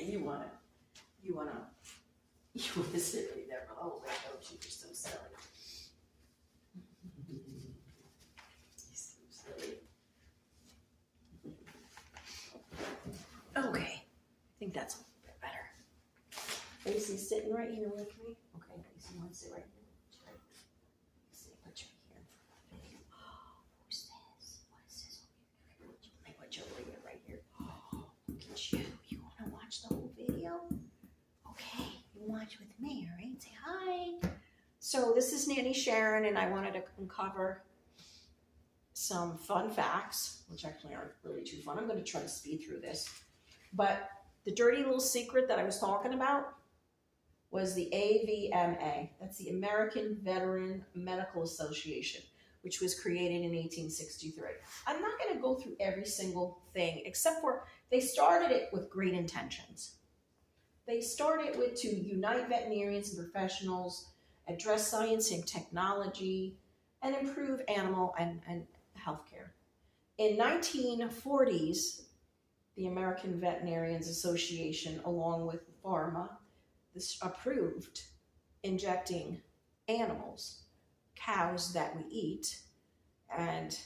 you wanna sit right there for the whole way, don't you? You're so silly. You're so silly. Okay, I think that's a little bit better. Lucy's sitting right here with me. Okay, Lucy, you want to sit right here? Right. See, put you here in front of the video. Who's this? What is this? Okay, put you over here, right here. Oh, look at you. You want to watch the whole video? Okay, you watch with me, all right? Say hi. So this is Nanny Sharon, and I wanted to uncover some fun facts, which actually aren't really too fun. I'm going to try to speed through this. But the dirty little secret that I was talking about was the AVMA. That's the American Veteran Medical Association, which was created in 1863. I'm not going to go through every single thing, except for they started it with great intentions. They started with to unite veterinarians and professionals, address science and technology, and improve animal and healthcare. In 1940s, the American Veterinarians Association, along with pharma, approved injecting animals, cows that we eat, and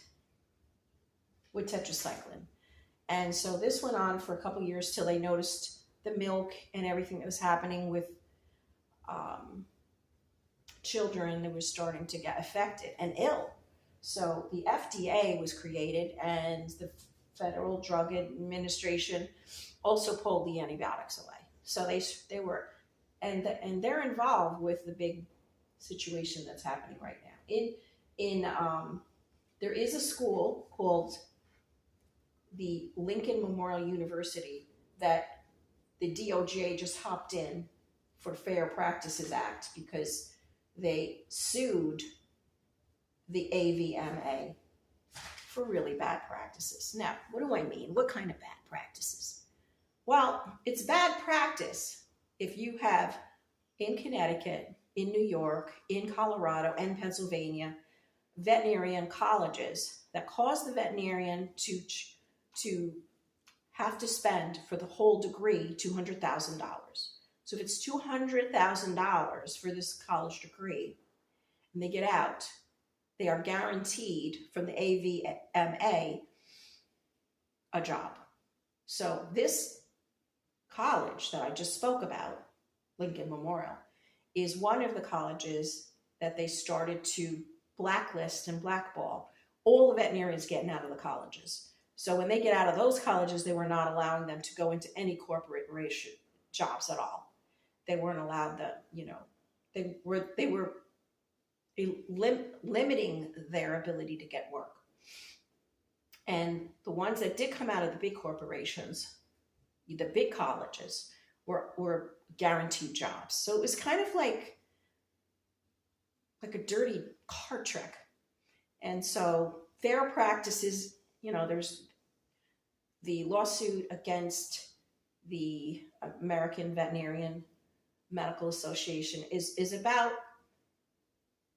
with tetracycline. And so this went on for a couple of years till they noticed the milk and everything that was happening with children that were starting to get affected and ill. So the FDA was created, and the Federal Drug Administration also pulled the antibiotics away. So they were, and they're involved with the big situation that's happening right now. There is a school called the Lincoln Memorial University that the DOJ just hopped in for Fair Practices Act because they sued the AVMA for really bad practices. Now, what do I mean? What kind of bad practices? Well, it's bad practice if you have in Connecticut, in New York, in Colorado, and Pennsylvania, veterinarian colleges that cause the veterinarian to have to spend for the whole degree $200,000. So if it's $200,000 for this college degree, and they get out, they are guaranteed from the AVMA a job. So this college that I just spoke about, Lincoln Memorial, is one of the colleges that they started to blacklist and blackball all the veterinarians getting out of the colleges. So when they get out of those colleges, they were not allowing them to go into any corporate jobs at all. They weren't allowed they were limiting their ability to get work. And the ones that did come out of the big corporations, the big colleges, were guaranteed jobs. So it was kind of like a dirty card trick. And so fair practices, there's the lawsuit against the American Veterinarian Medical Association is about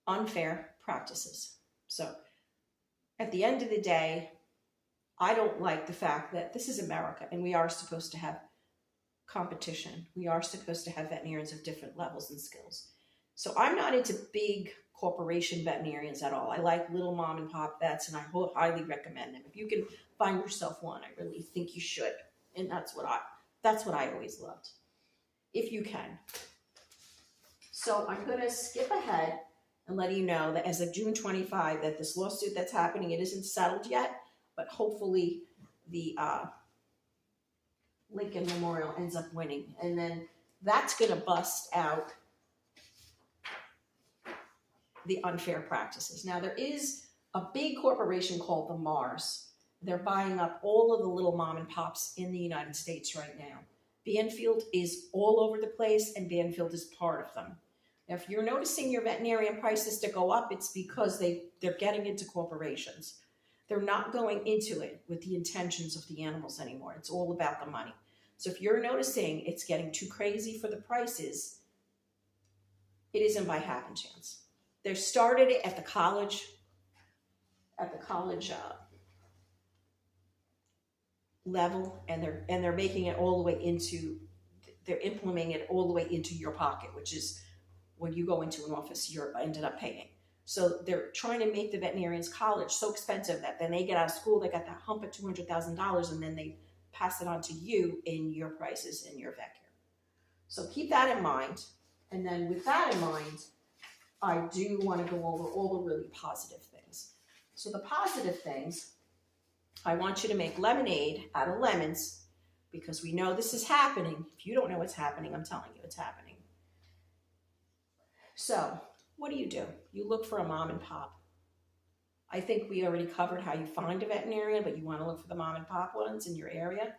unfair practices. So at the end of the day, I don't like the fact that this is America and we are supposed to have competition. We are supposed to have veterinarians of different levels and skills. So I'm not into big corporation veterinarians at all. I like little mom and pop vets, and I highly recommend them. If you can find yourself one, I really think you should. And that's what I always loved, if you can. So I'm going to skip ahead and let you know that as of June 25, that this lawsuit that's happening, it isn't settled yet, but hopefully the Lincoln Memorial ends up winning. And then that's going to bust out the unfair practices. Now, there is a big corporation called the Mars. They're buying up all of the little mom and pops in the United States right now. Banfield is all over the place, and Banfield is part of them. Now, if you're noticing your veterinarian prices to go up, it's because they're getting into corporations. They're not going into it with the intentions of the animals anymore. It's all about the money. So if you're noticing it's getting too crazy for the prices, it isn't by happen chance. They started it at the college level, and they're making it all the way into they're implementing it all the way into your pocket, which is when you go into an office, you're ended up paying. So they're trying to make the veterinarians' college so expensive that then they get out of school, they got that hump at $200,000, and then they pass it on to you in your prices in your vet care. So keep that in mind. And then with that in mind, I do want to go over all the really positive things. So the positive things, I want you to make lemonade out of lemons, because we know this is happening. If you don't know what's happening, I'm telling you it's happening. So what do? You look for a mom and pop. I think we already covered how you find a veterinarian, but you want to look for the mom and pop ones in your area.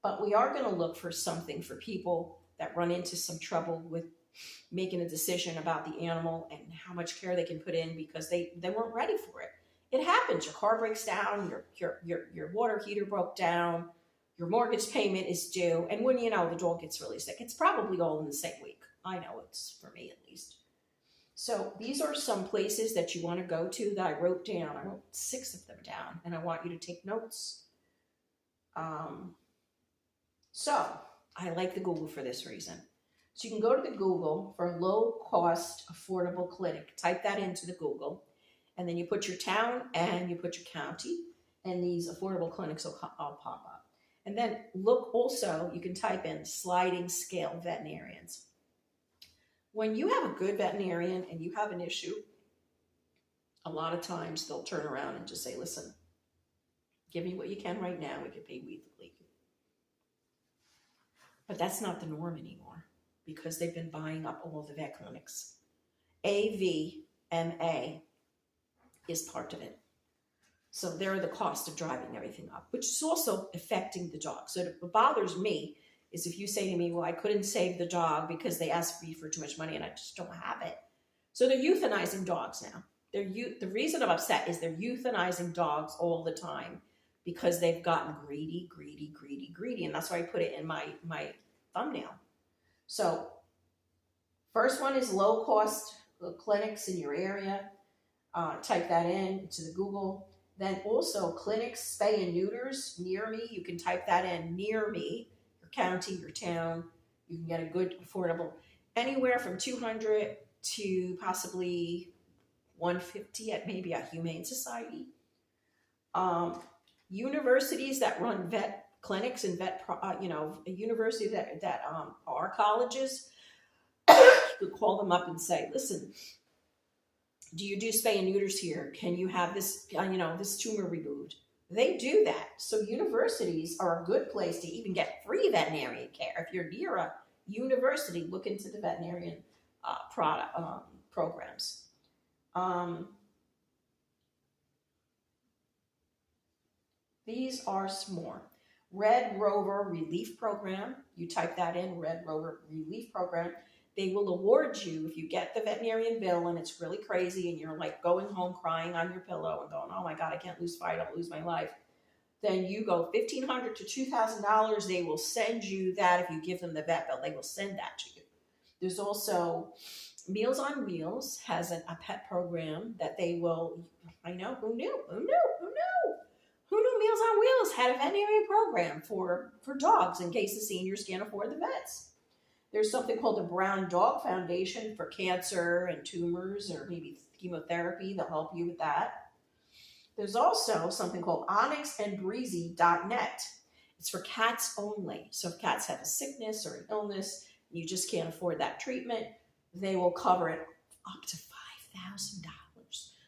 But we are going to look for something for people that run into some trouble with making a decision about the animal and how much care they can put in because they weren't ready for it. It happens. Your car breaks down, your water heater broke down, your mortgage payment is due, and when you know, the dog gets really sick. It's probably all in the same week. I know it's for me at least. So these are some places that you want to go to that I wrote down. I wrote 6 of them down, and I want you to take notes. So I like the Google for this reason. So you can go to the Google for low-cost, affordable clinic. Type that into the Google, and then you put your town and you put your county, and these affordable clinics will pop up. And then look also, you can type in sliding scale veterinarians. When you have a good veterinarian and you have an issue, a lot of times they'll turn around and just say, listen, give me what you can right now. We can pay weekly. But that's not the norm anymore because they've been buying up all of the vet clinics. VCMA is part of it. So they're the cost of driving everything up, which is also affecting the dog. So what bothers me is if you say to me, well, I couldn't save the dog because they asked me for too much money and I just don't have it. So they're euthanizing dogs now. The reason I'm upset is they're euthanizing dogs all the time because they've gotten greedy. And that's why I put it in my thumbnail. So first one is low cost clinics in your area. Type that into the Google. Then also clinics, spay and neuters near me. You can type that in near me. County, your town, you can get a good, affordable, anywhere from $200 to possibly $150 at maybe a humane society. Universities that run vet clinics and vet, universities that are colleges, you could call them up and say, listen, do you do spay and neuters here? Can you have this, this tumor removed? They do that. So universities are a good place to even get free veterinarian care. If you're near a university, look into the veterinarian programs. These are some more. Red Rover Relief Program. You type that in, Red Rover Relief Program. They will award you, if you get the veterinarian bill and it's really crazy and you're like going home crying on your pillow and going, oh my God, I can't lose fight, I'll lose my life. Then you go $1,500 to $2,000. They will send you that if you give them the vet bill. They will send that to you. There's also Meals on Wheels has a pet program that they will, I know, who knew? Who knew Meals on Wheels had a veterinarian program for dogs in case the seniors can't afford the vets? There's something called the Brown Dog Foundation for cancer and tumors or maybe chemotherapy. They'll help you with that. There's also something called onyxandbreezy.net. It's for cats only. So if cats have a sickness or an illness, and you just can't afford that treatment, they will cover it up to $5,000.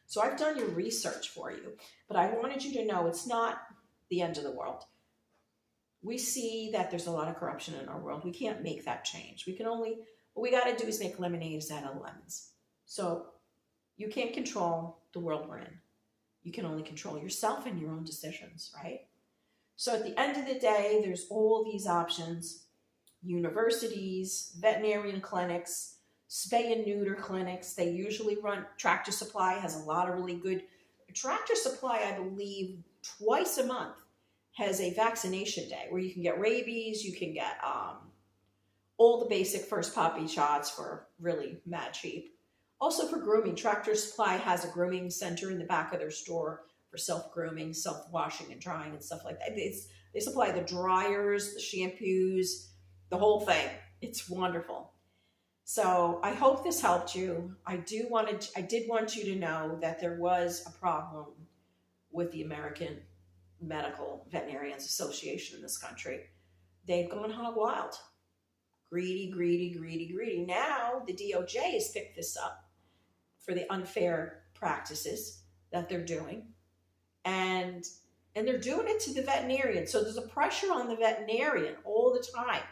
So I've done your research for you, but I wanted you to know it's not the end of the world. We see that there's a lot of corruption in our world. We can't make that change. What we got to do is make lemonades out of lemons. So you can't control the world we're in. You can only control yourself and your own decisions, right? So at the end of the day, there's all these options. Universities, veterinarian clinics, spay and neuter clinics. They usually run, Tractor Supply has a lot of really good, Tractor Supply, I believe, twice a month has a vaccination day where you can get rabies, you can get all the basic first puppy shots for really mad cheap. Also for grooming, Tractor Supply has a grooming center in the back of their store for self-grooming, self-washing and drying and stuff like that. They supply the dryers, the shampoos, the whole thing. It's wonderful. So I hope this helped you. I did want you to know that there was a problem with the American Medical Veterinarians Association in this country. They've gone hog wild. Greedy, greedy, greedy, greedy. Now the DOJ has picked this up for the unfair practices that they're doing. And they're doing it to the veterinarian. So there's a pressure on the veterinarian all the time.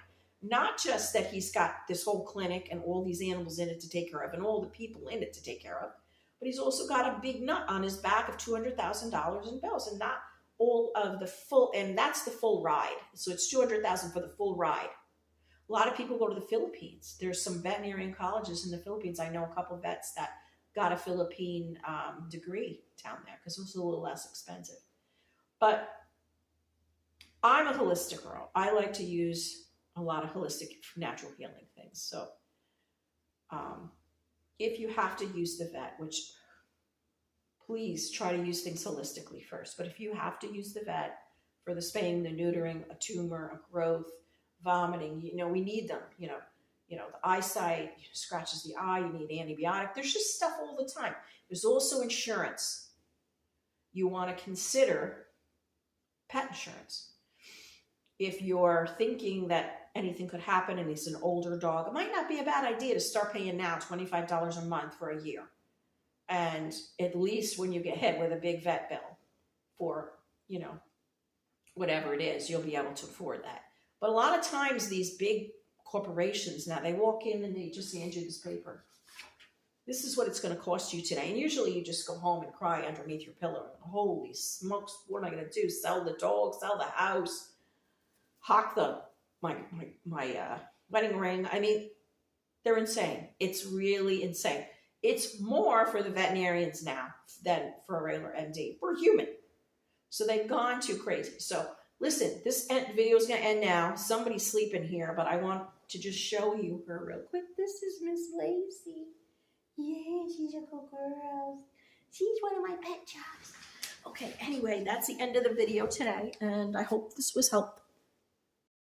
Not just that he's got this whole clinic and all these animals in it to take care of and all the people in it to take care of, but he's also got a big nut on his back of $200,000 in bills, and not all of the full, and that's the full ride. So it's $200,000 for the full ride. A lot of people go to the Philippines. There's some veterinarian colleges in the Philippines. I know a couple of vets that got a Philippine degree down there because it was a little less expensive. But I'm a holistic girl. I like to use a lot of holistic natural healing things. So if you have to use the vet, which please try to use things holistically first. But if you have to use the vet for the spaying, the neutering, a tumor, a growth, vomiting, we need them, the eyesight, scratches the eye, you need antibiotic. There's just stuff all the time. There's also insurance. You want to consider pet insurance. If you're thinking that anything could happen and it's an older dog, it might not be a bad idea to start paying now $25 a month for a year. And at least when you get hit with a big vet bill for, whatever it is, you'll be able to afford that. But a lot of times these big corporations, now they walk in and they just hand you this paper. This is what it's going to cost you today. And usually you just go home and cry underneath your pillow. Holy smokes, what am I going to do? Sell the dog, sell the house, hawk my wedding ring. I mean, they're insane. It's really insane. It's more for the veterinarians now than for a regular MD. We're human. So they've gone too crazy. So listen, this video is going to end now. Somebody's sleeping here, but I want to just show you her real quick. This is Miss Lacey. Yeah, she's a good girl. She's one of my pet jobs. Okay, anyway, that's the end of the video today, and I hope this was helpful.